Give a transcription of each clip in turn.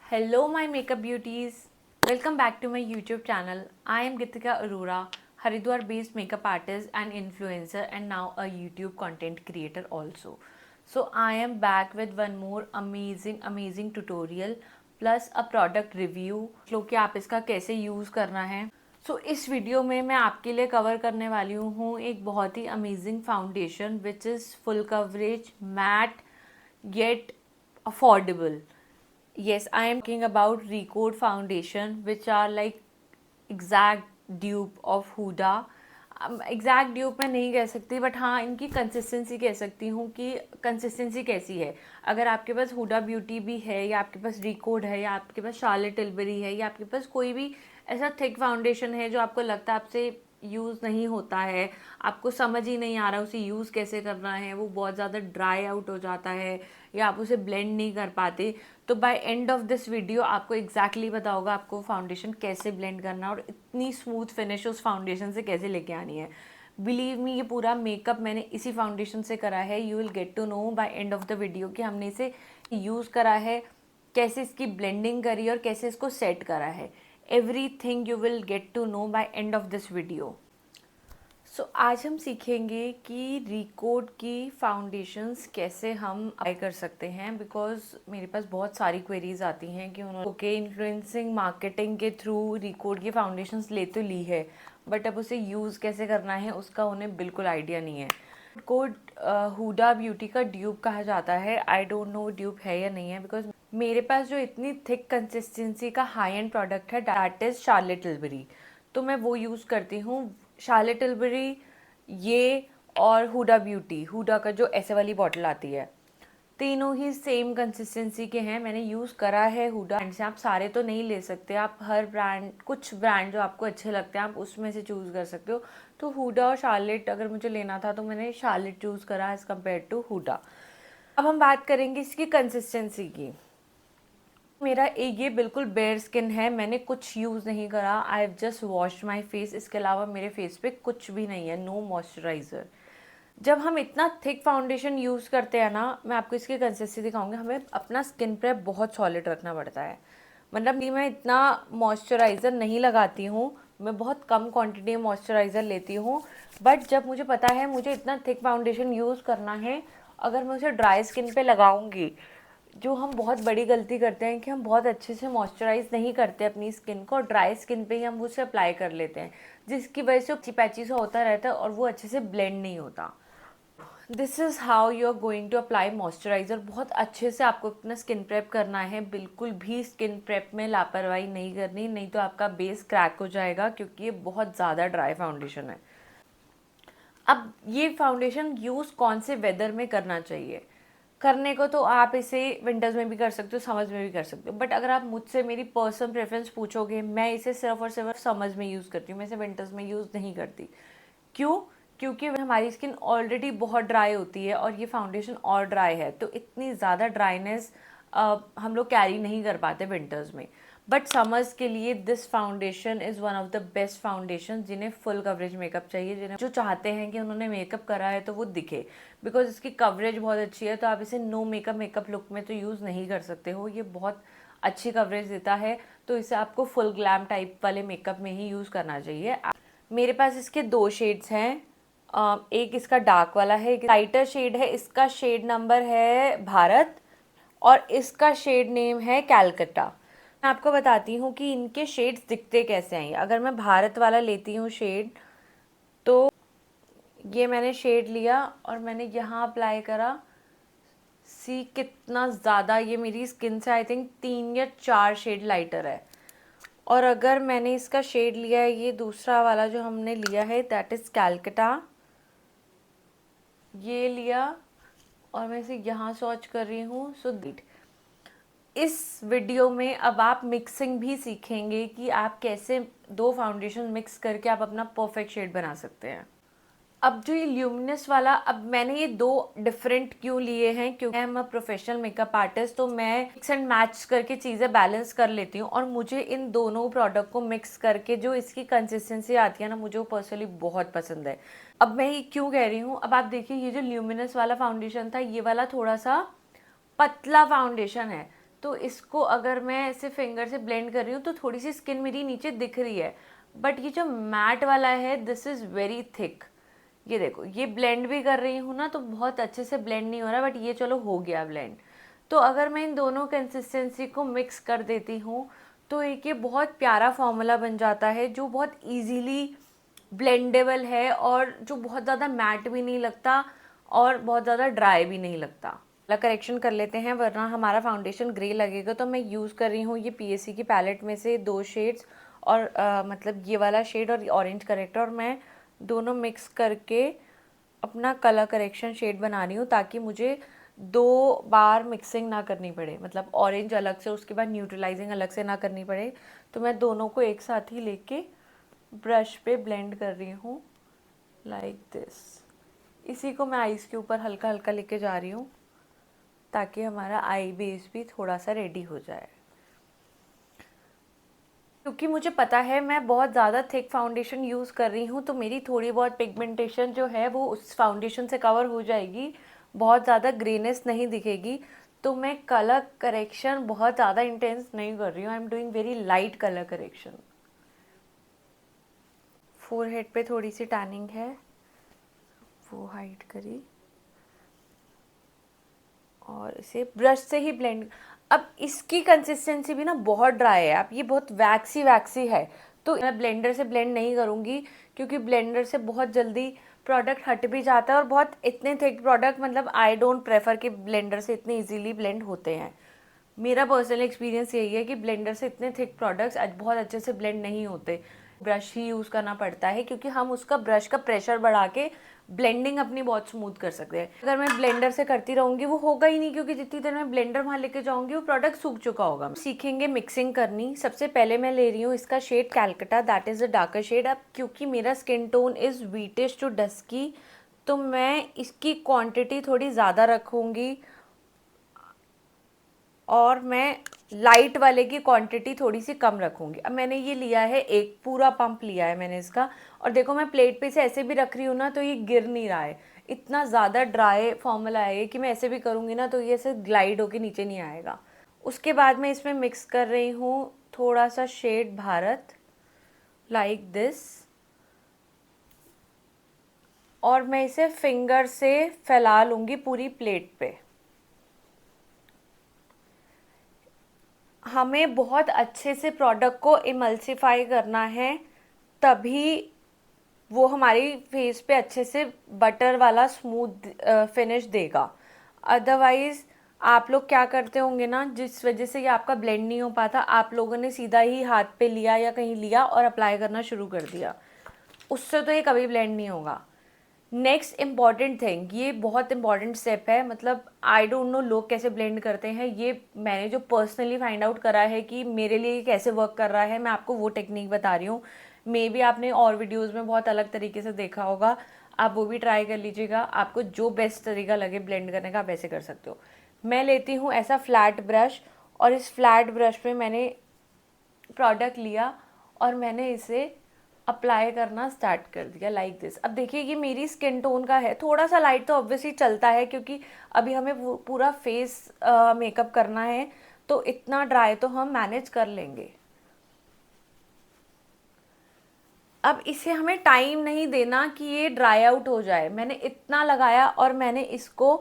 Hello, my makeup beauties. Welcome back to my YouTube channel. I am Gitika Arora, Haridwar based makeup artist and influencer, and now a YouTube content creator also. So, I am back with one more amazing tutorial plus a product review लो कि आप इसका कैसे use करना है. इस video में मैं आपके लिए कवर करने वाली हूँ एक बहुत ही amazing foundation which is full coverage matte yet affordable. Yes, I am talking about Recode foundation, which are like exact dupe of Huda. Exact dupe मैं नहीं कह सकती, बट हाँ इनकी कंसिस्टेंसी कह सकती हूँ कि कंसिस्टेंसी कैसी है. अगर आपके पास हुडा ब्यूटी भी है, या आपके पास रिकोड है, या आपके पास शार्लेट टिल्बरी है, या आपके पास कोई भी ऐसा थिक फाउंडेशन है जो आपको लगता है आपसे यूज़ नहीं होता है, आपको समझ ही नहीं आ रहा उसे यूज़ कैसे करना है, वो बहुत ज़्यादा ड्राई आउट हो जाता है, या आप उसे ब्लेंड नहीं कर पाते, तो by end of this video आपको एग्जैक्टली पता होगा आपको फाउंडेशन कैसे ब्लेंड करना और इतनी स्मूथ फिनिश उस फाउंडेशन से कैसे लेके आनी है. बिलीव मी, ये पूरा मेकअप मैंने इसी फाउंडेशन से करा है. You will get to know by end of the video कि हमने इसे यूज़ करा है, कैसे इसकी ब्लेंडिंग करी और कैसे इसको सेट करा है. Everything you will get to know by end of this video. आज हम सीखेंगे कि रिकोड की फाउंडेशंस कैसे हम अप्लाई कर सकते हैं, बिकॉज मेरे पास बहुत सारी क्वेरीज आती हैं कि उन्होंने इन्फ्लुएंसिंग मार्केटिंग के थ्रू रिकोड की फाउंडेशंस ले तो ली है, बट अब उसे यूज़ कैसे करना है उसका उन्हें बिल्कुल आइडिया नहीं है. कोड हुडा ब्यूटी का ड्यूब कहा जाता है. आई डोंट नो ड्यूब है या नहीं है, बिकॉज मेरे पास जो इतनी थिक कंसिस्टेंसी का हाई एंड प्रोडक्ट है दैट इज़ शार्लेट टिल्बरी, तो मैं वो यूज़ करती हूँ. शार्लेट टिल्बरी ये और हुडा ब्यूटी, हुडा का जो ऐसे वाली बॉटल आती है, तीनों ही सेम कंसिस्टेंसी के हैं. मैंने यूज़ करा है हुडा ब्रांड से. आप सारे तो नहीं ले सकते, आप हर ब्रांड, कुछ ब्रांड जो आपको अच्छे लगते हैं आप उसमें से चूज़ कर सकते हो. तो हुडा और शार्लेट अगर मुझे लेना था तो मैंने शार्लेट चूज़ करा एज़ कम्पेयर टू हुडा. अब हम बात करेंगे इसकी कंसिस्टेंसी की. मेरा ये बिल्कुल बेयर स्किन है, मैंने कुछ यूज़ नहीं करा. I have just washed my face. इसके अलावा मेरे फेस पे कुछ भी नहीं है, नो मॉइस्चराइज़र. जब हम इतना थिक फाउंडेशन यूज़ करते हैं ना, मैं आपको इसकी कंसिस्टेंसी दिखाऊंगी. हमें अपना स्किन प्रेप बहुत सॉलिड रखना पड़ता है. मतलब कि मैं इतना मॉइस्चराइज़र नहीं लगाती हूँ, मैं बहुत कम क्वांटिटी में मॉइस्चराइज़र लेती हूँ. बट जब मुझे पता है मुझे इतना थिक फाउंडेशन यूज़ करना है, अगर मैं उसे ड्राई स्किन पे लगाऊंगी, जो हम बहुत बड़ी गलती करते हैं कि हम बहुत अच्छे से मॉइस्चराइज़ नहीं करते अपनी स्किन को, ड्राई स्किन पे ही हम उसे अप्लाई कर लेते हैं, जिसकी वजह से चिपैची सा होता रहता है और वो अच्छे से ब्लेंड नहीं होता. This is how you are going to apply moisturiser. बहुत अच्छे से आपको अपना स्किन प्रेप करना है. बिल्कुल भी स्किन प्रेप में लापरवाही नहीं करनी, नहीं तो आपका बेस क्रैक हो जाएगा, क्योंकि ये बहुत ज़्यादा ड्राई फाउंडेशन है. अब ये फाउंडेशन यूज़ कौन से वेदर में करना चाहिए? करने को तो आप इसे विंटर्स में भी कर सकते हो, समर्स में भी कर सकते हो, बट अगर आप मुझसे मेरी पर्सनल प्रेफरेंस पूछोगे, मैं इसे सिर्फ और सिर्फ समर्स में यूज़ करती हूँ. मैं इसे विंटर्स में यूज़ नहीं करती. क्यों? क्योंकि हमारी स्किन ऑलरेडी बहुत ड्राई होती है और ये फाउंडेशन और ड्राई है, तो इतनी ज़्यादा ड्राइनेस हम लोग कैरी नहीं कर पाते विंटर्स में. बट समर्स के लिए this foundation is one of the best foundation, जिन्हें फुल कवरेज मेकअप चाहिए, जिन्हें जो चाहते हैं कि उन्होंने मेकअप करा है तो वो दिखे, बिकॉज इसकी कवरेज बहुत अच्छी है. तो आप इसे नो मेकअप लुक में तो यूज़ नहीं कर सकते हो. ये बहुत अच्छी कवरेज देता है, तो इसे आपको फुल ग्लैम टाइप वाले मेकअप में ही यूज़ करना चाहिए. मेरे पास इसके 2 शेड्स हैं. एक इसका डार्क वाला है, एक लाइटर शेड है. इसका शेड नंबर है भारत और इसका शेड नेम है कैलकटा. मैं आपको बताती हूँ कि इनके शेड्स दिखते कैसे हैं. अगर मैं भारत वाला लेती हूँ शेड, तो ये मैंने शेड लिया और मैंने यहाँ अप्लाई करा. सी कितना ज़्यादा ये मेरी स्किन से आई थिंक 3 या 4 शेड लाइटर है. और अगर मैंने इसका शेड लिया है, ये दूसरा वाला जो हमने लिया है, दैट इज़ कैलकटा, ये लिया और मैं इसे यहाँ स्वॉच कर रही हूँ. इस वीडियो में अब आप मिक्सिंग भी सीखेंगे कि आप कैसे 2 फाउंडेशन मिक्स करके आप अपना परफेक्ट शेड बना सकते हैं. अब जो ये ल्यूमिनस वाला, अब मैंने ये 2 डिफरेंट क्यों लिए हैं, क्योंकि I am a professional makeup artist, तो मैं मिक्स एंड मैच करके चीज़ें बैलेंस कर लेती हूँ. और मुझे इन दोनों प्रोडक्ट को मिक्स करके जो इसकी कंसिस्टेंसी आती है ना, मुझे वो पर्सनली बहुत पसंद है. अब मैं ये क्यों कह रही हूँ, अब आप देखिए, ये जो ल्यूमिनस वाला फाउंडेशन था, ये वाला थोड़ा सा पतला फाउंडेशन है, तो इसको अगर मैं ऐसे फिंगर से ब्लेंड कर रही हूँ तो थोड़ी सी स्किन मेरी नीचे दिख रही है, बट ये जो मैट वाला है दिस इज़ वेरी थिक। ये देखो, ये ब्लेंड भी कर रही हूँ ना तो बहुत अच्छे से ब्लेंड नहीं हो रहा, बट ये चलो हो गया ब्लेंड। तो अगर मैं इन दोनों कंसिस्टेंसी को मिक्स कर देती हूँ तो एक ये बहुत प्यारा फॉर्मूला बन जाता है जो बहुत इजीली ब्लेंडेबल है और जो बहुत ज़्यादा मैट भी नहीं लगता और बहुत ज़्यादा ड्राई भी नहीं लगता। कलर करेक्शन कर लेते हैं वरना हमारा फाउंडेशन ग्रे लगेगा। तो मैं यूज़ कर रही हूँ ये पीएससी की पैलेट में से 2 शेड्स और मतलब ये वाला शेड और ऑरेंज करेक्टर, और मैं दोनों मिक्स करके अपना कलर करेक्शन शेड बना रही हूँ ताकि मुझे 2 बार मिक्सिंग ना करनी पड़े, मतलब ऑरेंज अलग से उसके बाद न्यूट्रलाइजिंग अलग से ना करनी पड़े। तो मैं दोनों को एक साथ ही लेके ब्रश पे ब्लेंड कर रही हूँ लाइक दिस। इसी को मैं आईज के ऊपर हल्का हल्का लेके जा रही हूँ ताकि हमारा आई बेस भी थोड़ा सा रेडी हो जाए। क्योंकि मुझे पता है मैं बहुत ज़्यादा थिक फाउंडेशन यूज़ कर रही हूँ तो मेरी थोड़ी बहुत पिगमेंटेशन जो है वो उस फाउंडेशन से कवर हो जाएगी, बहुत ज़्यादा ग्रेनेस नहीं दिखेगी। तो मैं कलर करेक्शन बहुत ज़्यादा इंटेंस नहीं कर रही हूँ, I am doing very light colour correction. Forehead पे थोड़ी सी टैनिंग है वो हाइड करी और इसे ब्रश से ही ब्लेंड। अब इसकी कंसिस्टेंसी भी ना बहुत ड्राई है, अब ये बहुत वैक्सी वैक्सी है तो मैं ब्लेंडर से ब्लेंड नहीं करूँगी क्योंकि ब्लेंडर से बहुत जल्दी प्रोडक्ट हट भी जाता है और बहुत इतने थिक प्रोडक्ट मतलब आई डोंट प्रेफर कि ब्लेंडर से इतने इजीली ब्लेंड होते हैं। मेरा पर्सनल एक्सपीरियंस यही है कि ब्लेंडर से इतने थिक प्रोडक्ट्स आज बहुत अच्छे से ब्लेंड नहीं होते, ब्रश ही यूज़ करना पड़ता है क्योंकि हम उसका ब्रश का प्रेशर बढ़ा के ब्लेंडिंग अपनी बहुत स्मूथ कर सकते हैं। अगर मैं ब्लेंडर से करती रहूँगी वो होगा ही नहीं क्योंकि जितनी देर मैं ब्लेंडर वहाँ लेके जाऊँगी वो प्रोडक्ट सूख चुका होगा। सीखेंगे मिक्सिंग करनी। सबसे पहले मैं ले रही हूँ इसका shade Calcutta, that is a darker shade. अब क्योंकि मेरा skin tone is wheatish to dusky तो मैं इसकी क्वांटिटी थोड़ी ज़्यादा रखूँगी और मैं लाइट वाले की क्वांटिटी थोड़ी सी कम रखूँगी। अब मैंने ये लिया है, एक पूरा पंप लिया है मैंने इसका, और देखो मैं प्लेट पे से ऐसे भी रख रही हूँ ना तो ये गिर नहीं रहा है। इतना ज़्यादा ड्राई फॉर्मूला है कि मैं ऐसे भी करूँगी ना तो ये ऐसे ग्लाइड होके नीचे नहीं आएगा। उसके बाद मैं इसमें मिक्स कर रही हूँ थोड़ा सा शेड भारत लाइक दिस, और मैं इसे फिंगर से फैला लूँगी पूरी प्लेट पे। हमें बहुत अच्छे से प्रोडक्ट को इमल्सिफाई करना है तभी वो हमारी फेस पे अच्छे से बटर वाला स्मूथ फिनिश देगा। अदरवाइज़ आप लोग क्या करते होंगे ना, जिस वजह से ये आपका ब्लेंड नहीं हो पाता, आप लोगों ने सीधा ही हाथ पे लिया या कहीं लिया और अप्लाई करना शुरू कर दिया, उससे तो ये कभी ब्लेंड नहीं होगा। नेक्स्ट इम्पॉर्टेंट थिंग, ये बहुत इंपॉर्टेंट स्टेप है, मतलब आई डोंट नो लोग कैसे ब्लेंड करते हैं, ये मैंने जो पर्सनली फाइंड आउट करा है कि मेरे लिए ये कैसे वर्क कर रहा है, मैं आपको वो टेक्निक बता रही हूँ। मे बी आपने और वीडियोज़ में बहुत अलग तरीके से देखा होगा, आप वो भी ट्राई कर लीजिएगा। आपको जो बेस्ट तरीका लगे ब्लेंड करने का आप वैसे कर सकते हो। मैं लेती हूँ ऐसा फ्लैट ब्रश और इस फ्लैट ब्रश पे मैंने प्रोडक्ट लिया और मैंने इसे अप्लाई करना स्टार्ट कर दिया लाइक दिस। अब देखिए ये मेरी स्किन टोन का है, थोड़ा सा लाइट तो ऑब्वियसली चलता है क्योंकि अभी हमें पूरा फेस मेकअप करना है तो इतना ड्राई तो हम मैनेज कर लेंगे। अब इसे हमें टाइम नहीं देना कि ये ड्राई आउट हो जाए। मैंने इतना लगाया और मैंने इसको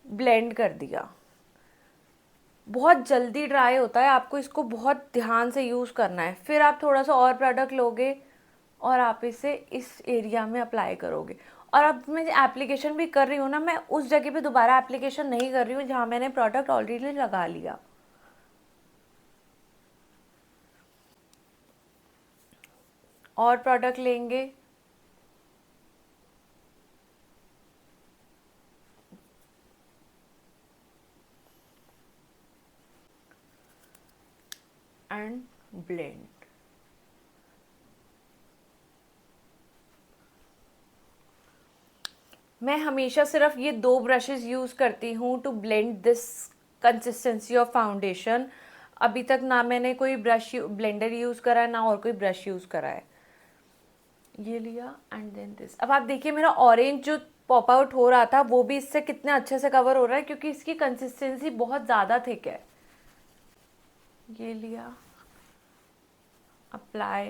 ब्लेंड कर दिया। बहुत जल्दी ड्राई होता है, आपको इसको बहुत ध्यान से यूज़ करना है। फिर आप थोड़ा सा और प्रोडक्ट लोगे और आप इसे इस एरिया में अप्लाई करोगे। और अब मैं एप्लीकेशन भी कर रही हूँ ना, मैं उस जगह पे दोबारा एप्लीकेशन नहीं कर रही हूँ जहाँ मैंने प्रोडक्ट ऑलरेडी लगा लिया। और प्रोडक्ट लेंगे एंड ब्लेंड। मैं हमेशा सिर्फ ये 2 ब्रशेस यूज़ करती हूँ to blend this consistency of foundation. अभी तक ना मैंने कोई ब्रश ब्लेंडर यूज़ करा है ना और कोई ब्रश यूज़ करा है। ये लिया एंड देन दिस। अब आप देखिए मेरा ऑरेंज जो पॉप आउट हो रहा था वो भी इससे कितने अच्छे से कवर हो रहा है, क्योंकि इसकी कंसिस्टेंसी बहुत ज़्यादा थिक है। ये लिया, अप्लाई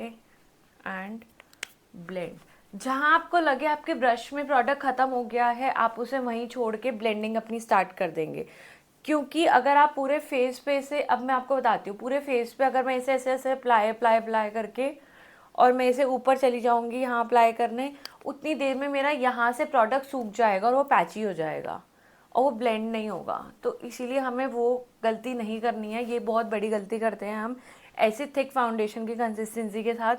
एंड ब्लेंड। जहाँ आपको लगे आपके ब्रश में प्रोडक्ट ख़त्म हो गया है, आप उसे वहीं छोड़ के ब्लेंडिंग अपनी स्टार्ट कर देंगे। क्योंकि अगर आप पूरे फेस पे इसे, अब मैं आपको बताती हूँ, पूरे फेस पे अगर मैं इसे ऐसे ऐसे अप्लाई अप्लाई अप्लाई करके और मैं इसे ऊपर चली जाऊँगी यहाँ अप्लाई करने, उतनी देर में मेरा यहाँ से प्रोडक्ट सूख जाएगा और वो पैची हो जाएगा और वो ब्लेंड नहीं होगा। तो इसीलिए हमें वो गलती नहीं करनी है। ये बहुत बड़ी गलती करते हैं हम ऐसे थिक फाउंडेशन की कंसिस्टेंसी के साथ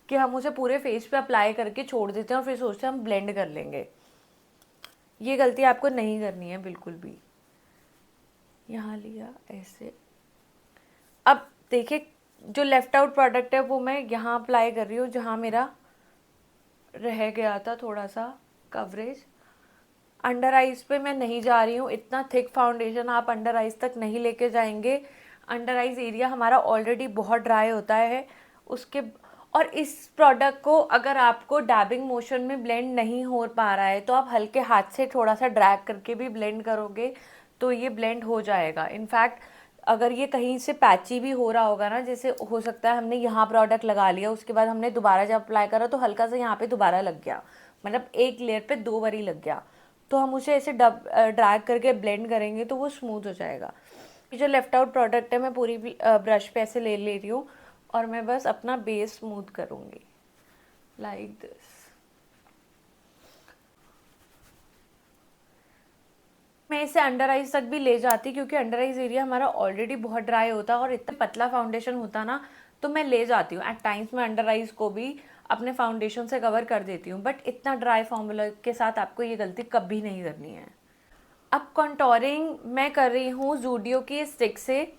कि हम उसे पूरे फेस पे अप्लाई करके छोड़ देते हैं और फिर सोचते हैं हम ब्लेंड कर लेंगे। ये गलती आपको नहीं करनी है बिल्कुल भी। यहाँ लिया ऐसे। अब देखिए, जो लेफ्ट आउट प्रोडक्ट है वो मैं यहाँ अप्लाई कर रही हूँ जहाँ मेरा रह गया था थोड़ा सा कवरेज। अंडर आइज़ पे मैं नहीं जा रही हूँ, इतना थिक फाउंडेशन आप अंडर आइज़ तक नहीं लेके जाएंगे। अंडर आइज़ एरिया हमारा ऑलरेडी बहुत ड्राई होता है उसके। और इस प्रोडक्ट को अगर आपको डैबिंग मोशन में ब्लेंड नहीं हो पा रहा है तो आप हल्के हाथ से थोड़ा सा ड्रैग करके भी ब्लेंड करोगे तो ये ब्लेंड हो जाएगा। इनफैक्ट अगर ये कहीं से पैची भी हो रहा होगा ना, जैसे हो सकता है हमने यहाँ प्रोडक्ट लगा लिया, उसके बाद हमने दोबारा जब अप्लाई करा तो हल्का सा यहाँ पे दोबारा लग गया, मतलब एक लेयर पे 2 बारी लग गया, तो हम उसे ऐसे ड्रैग करके ब्लेंड करेंगे तो वो स्मूथ हो जाएगा। जो लेफ्ट आउट प्रोडक्ट है मैं पूरी ब्रश पे ऐसे ले रही हूँ और मैं बस अपना बेस स्मूथ करूँगी लाइक दिस। मैं इसे अंडर आइज तक भी ले जाती क्योंकि अंडर आइज एरिया हमारा ऑलरेडी बहुत ड्राई होता है और इतना पतला फाउंडेशन होता ना, तो मैं ले जाती हूँ। एट टाइम्स मैं अंडर आइज को भी अपने फाउंडेशन से कवर कर देती हूँ, बट इतना ड्राई फॉर्मूला के साथ आपको ये गलती कभी नहीं करनी है। अब कंटोरिंग मैं कर रही हूँ ज़ूडियो की स्टिक से।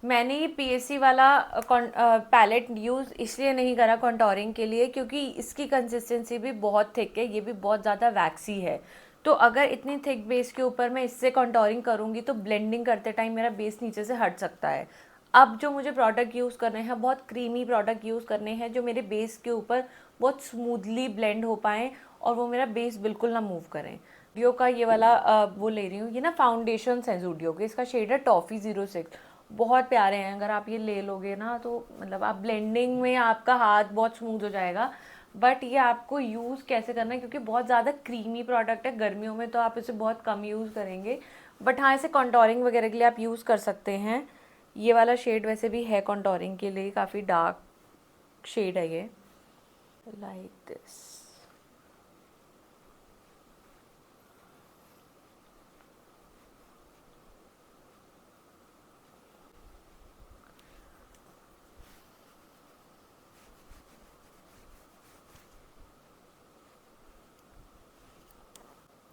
मैंने ये पीएससी वाला पैलेट यूज़ इसलिए नहीं करा कंटोरिंग के लिए क्योंकि इसकी कंसिस्टेंसी भी बहुत थिक है, ये भी बहुत ज़्यादा वैक्सी है। तो अगर इतनी थिक बेस के ऊपर मैं इससे कंटोरिंग करूँगी तो ब्लेंडिंग करते टाइम मेरा बेस नीचे से हट सकता है। अब जो मुझे प्रोडक्ट यूज़ करने हैं, बहुत क्रीमी प्रोडक्ट यूज़ करने हैं जो मेरे बेस के ऊपर बहुत स्मूथली ब्लेंड हो पाएँ और वो मेरा बेस बिल्कुल ना मूव करें। ज़ूडियो का ये वाला वो ले रही हूँ। ये ना फाउंडेशंस हैं ज़ूडियो के, इसका शेड है टॉफ़ी 06। बहुत प्यारे हैं, अगर आप ये ले लोगे ना तो मतलब आप ब्लेंडिंग में आपका हाथ बहुत स्मूथ हो जाएगा। बट ये आपको यूज़ कैसे करना है, क्योंकि बहुत ज़्यादा क्रीमी प्रोडक्ट है, गर्मियों में तो आप इसे बहुत कम यूज़ करेंगे, बट हाँ इसे कॉन्टोरिंग वगैरह के लिए आप यूज़ कर सकते हैं। ये वाला शेड वैसे भी है कॉन्टोरिंग के लिए, काफ़ी डार्क शेड है ये, लाइक दिस।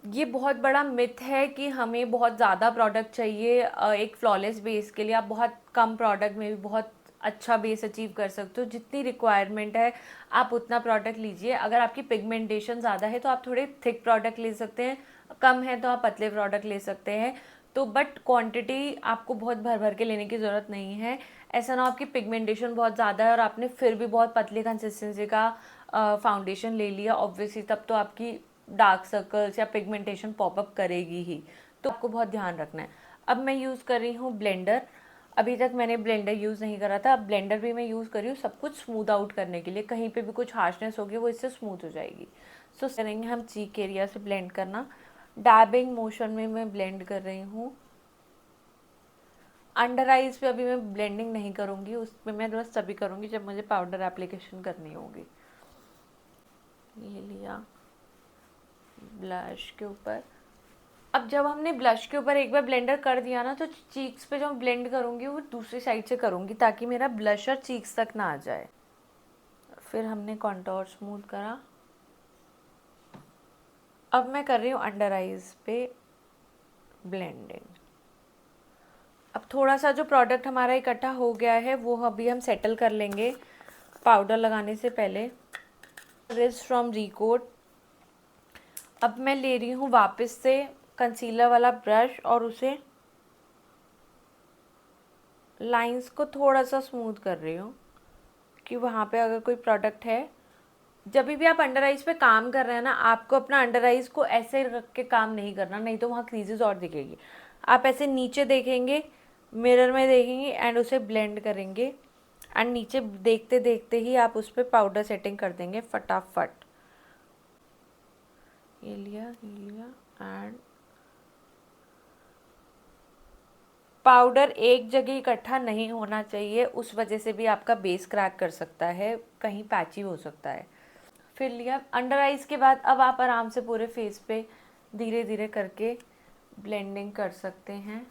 ये बहुत बड़ा मिथ है कि हमें बहुत ज़्यादा प्रोडक्ट चाहिए एक फ्लॉलेस बेस के लिए। आप बहुत कम प्रोडक्ट में भी बहुत अच्छा बेस अचीव कर सकते हो। जितनी रिक्वायरमेंट है आप उतना प्रोडक्ट लीजिए। अगर आपकी पिगमेंटेशन ज़्यादा है तो आप थोड़े थिक प्रोडक्ट ले सकते हैं, कम है तो आप पतले प्रोडक्ट ले सकते हैं। तो बट क्वांटिटी आपको बहुत भर भर के लेने की ज़रूरत नहीं है। ऐसा ना हो आपकी पिगमेंटेशन बहुत ज़्यादा है और आपने फिर भी बहुत पतली कंसिस्टेंसी का फाउंडेशन ले लिया, ऑब्वियसली तब तो आपकी डार्क सर्कल्स या पिगमेंटेशन पॉपअप करेगी ही। तो आपको बहुत ध्यान रखना है। अब मैं यूज़ कर रही हूँ ब्लेंडर। अभी तक मैंने ब्लेंडर यूज़ नहीं करा था, अब ब्लेंडर भी मैं यूज़ कर रही हूँ सब कुछ स्मूथ आउट करने के लिए। कहीं पे भी कुछ हार्शनेस होगी वो इससे स्मूथ हो जाएगी। सो करेंगे हम चीक एरिया से ब्लेंड करना। डैबिंग मोशन में मैं ब्लेंड कर रही हूँ। अंडर आइज पे अभी मैं ब्लेंडिंग नहीं करूँगी, उसमें मैं बस तभी करूँगी जब मुझे पाउडर एप्लीकेशन करनी होगी। ये लिया ब्लश के ऊपर। अब जब हमने ब्लश के ऊपर एक बार ब्लेंडर कर दिया ना, तो चीक्स पे जो मैं ब्लेंड करूँगी वो दूसरी साइड से करूँगी ताकि मेरा ब्लशर चीक्स तक ना आ जाए। फिर हमने कॉन्टोर स्मूथ करा। अब मैं कर रही हूँ अंडर आइज पे ब्लेंडिंग। अब थोड़ा सा जो प्रोडक्ट हमारा इकट्ठा हो गया है वो अभी हम सेटल कर लेंगे पाउडर लगाने से पहले। Ridge from recoat. अब मैं ले रही हूँ वापस से कंसीलर वाला ब्रश और उसे लाइंस को थोड़ा सा स्मूथ कर रही हूँ कि वहाँ पे अगर कोई प्रोडक्ट है जब भी आप अंडर आइज पे काम कर रहे हैं ना, आपको अपना अंडर आइज को ऐसे रख के काम नहीं करना, नहीं तो वहाँ क्रीजेस और दिखेगी। आप ऐसे नीचे देखेंगे, मिरर में देखेंगे एंड उसे ब्लेंड करेंगे एंड नीचे देखते देखते ही आप उस पर पाउडर सेटिंग कर देंगे फटाफट। ये लिया एंड पाउडर एक जगह इकट्ठा नहीं होना चाहिए, उस वजह से भी आपका बेस क्रैक कर सकता है, कहीं पैची हो सकता है। फिर लिया अंडर आइज के बाद अब आप आराम से पूरे फेस पे धीरे धीरे करके ब्लेंडिंग कर सकते हैं।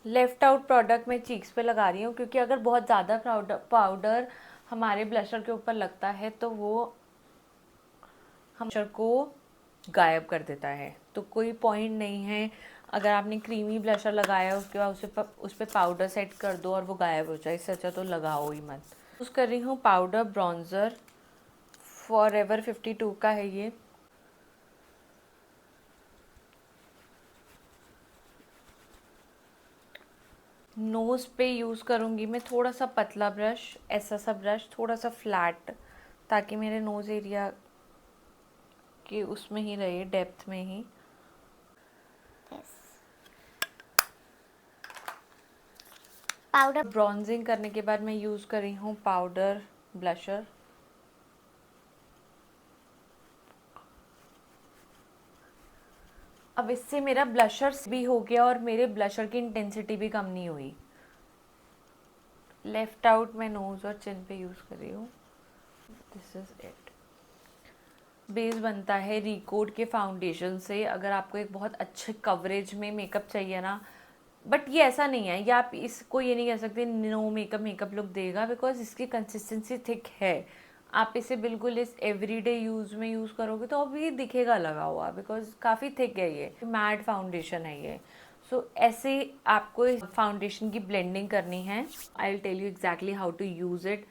लेफ्ट आउट प्रोडक्ट मैं चीक्स पे लगा रही हूँ, क्योंकि अगर बहुत ज़्यादा पाउडर हमारे ब्लशर के ऊपर लगता है तो वो हम ब्लशर को गायब कर देता है, तो कोई पॉइंट नहीं है। अगर आपने क्रीमी ब्लशर लगाया उसके बाद उस पर पाउडर सेट कर दो और वो गायब हो जाए, इससे अच्छा तो लगाओ ही मत। यूज़ कर रही हूँ पाउडर ब्रॉन्ज़र, फॉरएवर 52 का है ये। नोज़ पे यूज़ करूँगी मैं थोड़ा सा पतला ब्रश, ऐसा सा ब्रश थोड़ा सा फ्लैट, ताकि मेरे नोज़ एरिया के उसमें ही रहे, डेप्थ में ही। पाउडर ब्रॉन्जिंग करने के बाद मैं यूज़ कर रही हूँ पाउडर ब्लशर। अब इससे मेरा ब्लशर भी हो गया और मेरे ब्लशर की इंटेंसिटी भी कम नहीं हुई। लेफ्ट आउट मैं नोज़ और चिन पे यूज़ कर रही हूँ। This is it. बेस बनता है रिकोड के फाउंडेशन से। अगर आपको एक बहुत अच्छे कवरेज में मेकअप चाहिए ना, बट ये ऐसा नहीं है, या आप इसको ये नहीं कह सकते नो मेकअप लुक देगा, बिकॉज इसकी कंसिस्टेंसी थिक है। आप इसे बिल्कुल इस एवरीडे यूज़ में यूज़ करोगे तो अब ये दिखेगा लगा हुआ, बिकॉज काफ़ी थिक है, ये मैट फाउंडेशन है ये। सो ऐसे आपको इस फाउंडेशन की ब्लेंडिंग करनी है। I will tell you exactly how to use it.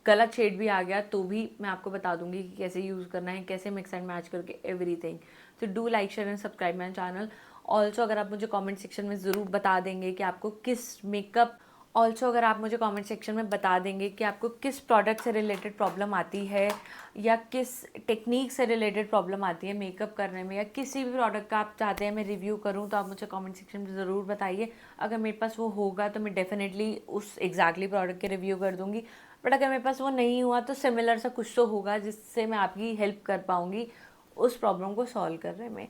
गलत शेड भी आ गया तो भी मैं आपको बता दूंगी कि कैसे यूज़ करना है, कैसे मिक्स एंड मैच करके एवरीथिंग। तो do like share and subscribe my channel. Also अगर आप मुझे कमेंट सेक्शन में ज़रूर बता देंगे कि आपको किस मेकअप ऑल्सो अगर आप मुझे कमेंट सेक्शन में बता देंगे कि आपको किस प्रोडक्ट से रिलेटेड प्रॉब्लम आती है, या किस टेक्निक से रिलेटेड प्रॉब्लम आती है मेकअप करने में, या किसी भी प्रोडक्ट का आप चाहते हैं मैं रिव्यू करूं, तो आप मुझे कमेंट सेक्शन में ज़रूर बताइए। अगर मेरे पास वो होगा तो मैं डेफिनेटली उस एग्जैक्टली प्रोडक्ट के रिव्यू कर दूँगी। बट अगर मेरे पास वो नहीं हुआ तो सिमिलर सा कुछ तो होगा जिससे मैं आपकी हेल्प कर पाऊँगी उस प्रॉब्लम को सॉल्व करने में।